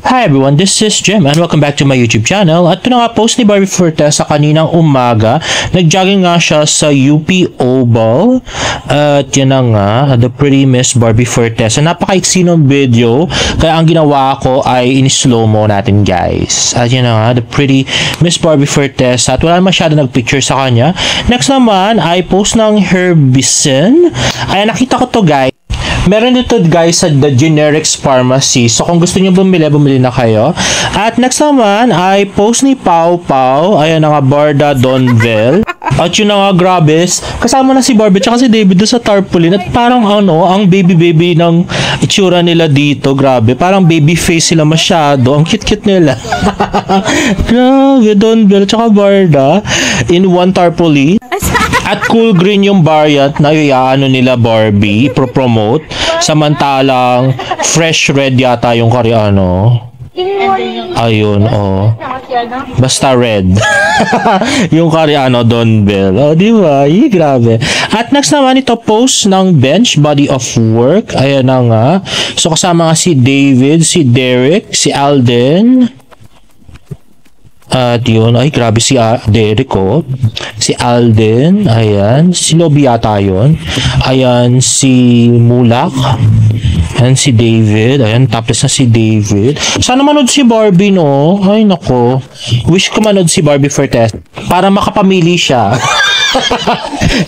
Hi everyone, this is Jim and welcome back to my YouTube channel. At ito na nga post ni Barbie Fortes sa kaninang umaga. Nag-jogging nga siya sa UP Oval. At yan na nga, the pretty Miss Barbie Fortes. Napaka-iksi ng video, kaya ang ginawa ko ay in-slow mo natin guys. At yan na nga, the pretty Miss Barbie Fortes. At wala masyado nag-picture sa kanya. Next naman ay post ng Herbicin. Ay nakita ko to guys. Meron dito guys sa The Generics Pharmacy. So kung gusto niyo bumili na kayo. At next naman ay post ni Pau Pau. Ayan na nga, Barda Donvel. At yun na nga, grabe. Kasama na si Barbie tsaka si David doon sa tarpaulin. At parang ano, ang baby ng itsura nila dito. Grabe. Parang baby face sila masyado. Ang cute-cute nila. Grabe, Donvel tsaka Barda. In one tarpaulin. At cool green yung variant na iaano nila Barbie, pro-promote. Samantalang fresh red yata yung Koreano. Ayun, oh. Basta red. Yung Koreano Donbell. Oh, di ba? Grabe. At next naman ito post ng Bench Body of Work. Ayan na nga. So kasama nga si David, si Derek, si Alden. At yun, ay grabe si Derek oh. Si Alden, ayan. Si Lobby yata yun. Ayan, si Mulak. Ayan, si David. Ayan, tapos na si David. Sana manood si Barbie, no? Ay, nako. Wish ko manood si Barbie Fortes para makapamili siya.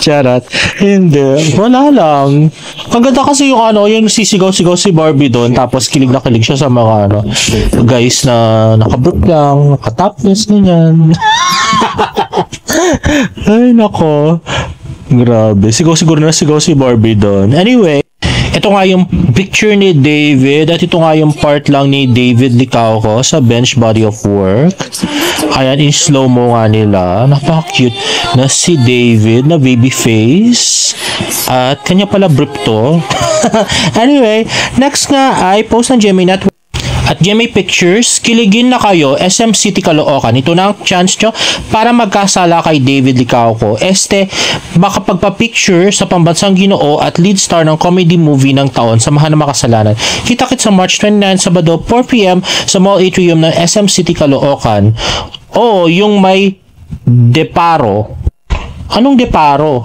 Charot. Hindi. Wala lang. Ang ganda kasi yung ano, yung sisigaw-sigaw si Barbie doon, tapos kilig na kilig siya sa mga ano, guys na nakabruk lang, nakatopless, ganyan. Ay, nako. Grabe. Siguro na sigaw si Barbie doon. Anyway, ito nga yung picture ni David at ito nga yung part lang ni David Licauco sa Bench Body of Work. Ayan, in slow-mo nga nila. Napaka-cute na si David na baby face. At kanya pala brief to. Anyway, next nga ay post ng Gemini Network. At GMA Pictures, kiligin na kayo, SM City Caloocan. Ito na ang chance nyo para magkasala kay David Licauco. Baka pagpa-picture sa pambansang Ginoo at lead star ng comedy movie ng taon, Samahan ng Makasalanan. Kita-kits sa March 29, Sabado, 4 p.m. sa Mall Atrium ng SM City Caloocan. O, yung may Deparo. Anong Deparo?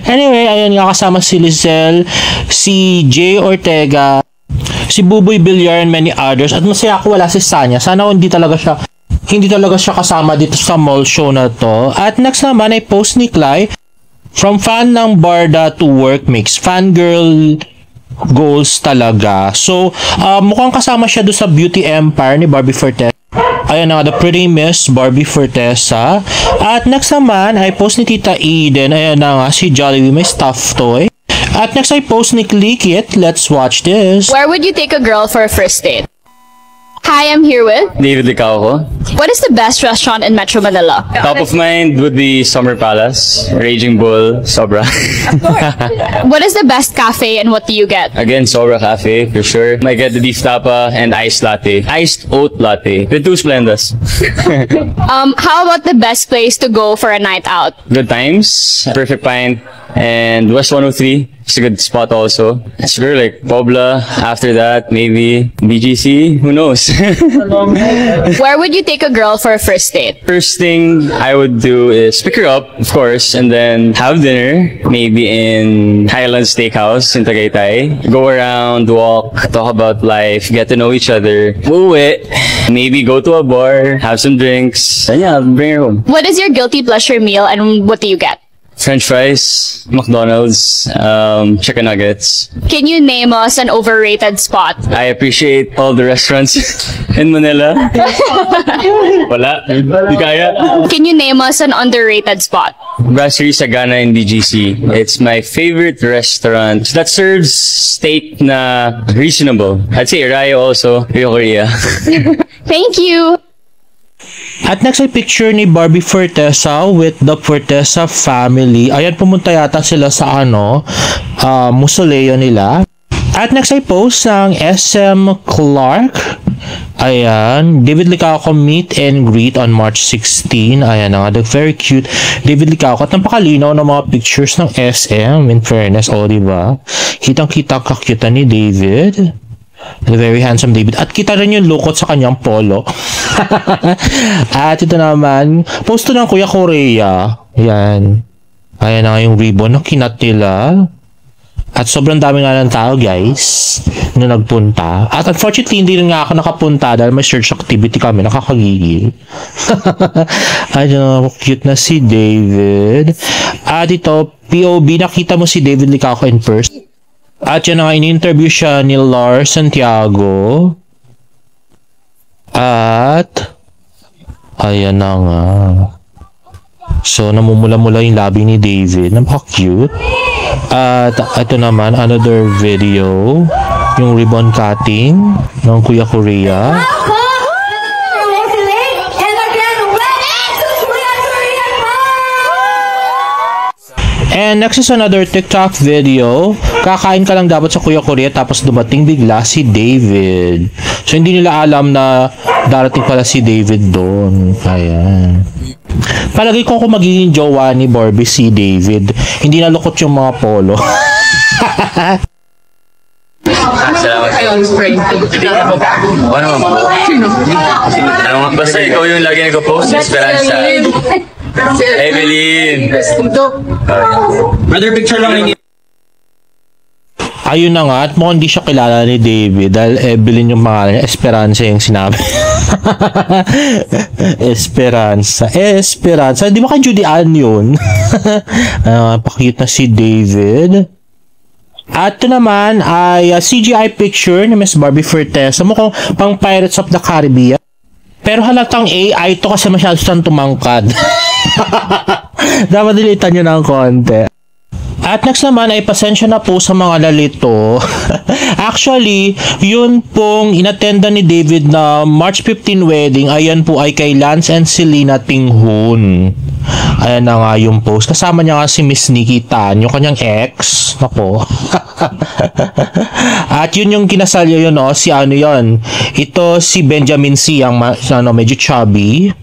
Anyway, ayan nga kasama si Lizelle, si Jay Ortega, si Buboy Villar and many others. At masaya ako wala si Sanya. Sana hindi talaga siya kasama dito sa mall show na to. At next naman ay post ni Clay. From fan ng Barda to work makes fangirl goals talaga. So, mukhang kasama siya doon sa beauty empire ni Barbie Fortes. Ayan na nga, the pretty Miss Barbie Fortesa. At next naman ay post ni Tita Eden. Ayan na nga, si Jollibee may stuffed toy. At next I post ni Click It. Let's watch this. Where would you take a girl for a first date? Hi, I'm here with David Licauco. What is the best restaurant in Metro Manila? Top of mind would be Summer Palace, Raging Bull, Sobra. What is the best cafe and what do you get? Again, Sobra Cafe for sure. I get the beef tapa and iced latte. Iced oat latte with 2 Splendas. How about the best place to go for a night out? Good times, Perfect Pint, and West 103. It's a good spot also. It's really like Pobla. After that, maybe BGC. Who knows? Where would you take a girl for a first date? First thing I would do is pick her up, of course, and then have dinner. Maybe in Highland Steakhouse in Tagaytay. Go around, walk, talk about life, get to know each other. Uwi. Maybe go to a bar, have some drinks, and yeah, bring her home. What is your guilty pleasure meal and what do you get? French fries, McDonald's, chicken nuggets. Can you name us an overrated spot? I appreciate all the restaurants in Manila. Wala. Di kaya. Can you name us an underrated spot? Brasserie Sagana in BGC. It's my favorite restaurant that serves steak na reasonable. I'd say Rayo also, Rio Korea. Thank you. At next ay picture ni Barbie Fortesa with the Fortesa family. Ayan, pumunta yata sila sa mausoleo nila. At next ay post ng SM Clark. Ayan, David Licauco meet and greet on March 16. Ayan na nga, the very cute David Licauco. At napakalinaw ng mga pictures ng SM, in fairness, o diba? Kitang-kita kakyutan ni David. The very handsome David. At kita rin yung lukot sa kanyang polo. At ito naman, post to ng Kuya Korea. Yan. Ayan na nga yung ribbon na kinat nila. At sobrang dami nga ng tao, guys, na nagpunta. At unfortunately, hindi rin nga ako nakapunta dahil may search activity kami. Nakakagigil. Ano, cute na si David. At ito, POV, nakita mo si David Licauco in person. At yun na nga, in-interview siya ni Lars Santiago. At, ayan na nga. So, namumula-mula yung labi ni David. Napaka-cute. At ito naman, another video. Yung ribbon cutting ng Kuya Korea. And next is another TikTok video. Kakain ka lang dapat sa Kuya Korea tapos dumating bigla si David. So, hindi nila alam na darating pala si David doon. Ayan. Palagay ko kung magiging jowa ni Barbie si David, hindi nalukot yung mga polo. Basta ikaw yung lagi nag-post, Esperanza. Evelyn. Brother, picture lang ini. Ayun na nga, at mukhang hindi siya kilala ni David dahil Evelyn yung pangalan niya, Esperanza yung sinabi. Esperanza. Di ba kay Judy Ann yun? Pakiyot na si David. At ito naman ay CGI picture ni Miss Barbie Fortesa. Mukhang pang Pirates of the Caribbean. Pero halatang AI to kasi masyado siyang tumangkad. Dapat dilitan nyo ng konti. At next naman ay pasensya na po sa mga lalito. Actually, yun pong inattenda ni David na March 15 wedding, ayan po ay kay Lance and Selena Tinghun. Ayan na nga yung post. Kasama niya nga si Miss Nikki Tan, yung kanyang ex. Nako. At yun yung kinasal yun, no? Si ano yun? Ito si Benjamin C. Ang medyo chubby.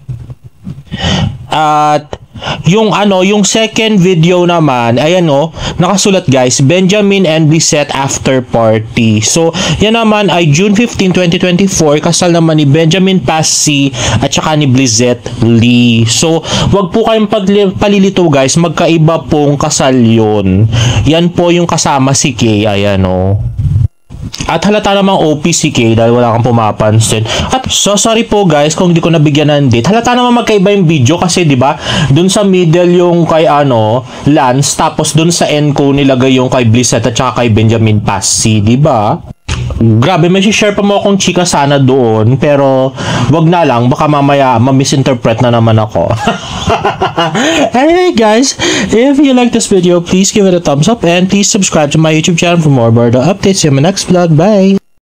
At yung yung second video naman, ayan nakasulat guys, Benjamin and Lisette after party. So, yan naman ay June 15, 2024, kasal naman ni Benjamin Passi at saka ni Blizette Lee. So, wag po kayong palilito guys, magkaiba pong kasal yun. Yan po yung kasama si Kay, ayan At halata namang OP si Kay dahil wala kang pumapansin. At so sorry po guys kung hindi ko nabigyan ng date. Halata namang magkaiba yung video kasi 'di ba? Doon sa middle yung kay Lance, tapos doon sa end ko nilagay yung kay Blissette at saka kay Benjamin Passi, 'di ba? Grabe, may share pa mo akong chika sana doon, pero wag na lang, baka mamaya ma-misinterpret na naman ako. Anyway guys, if you like this video, please give it a thumbs up and please subscribe to my YouTube channel for more Bardo updates. See you in my next vlog. Bye!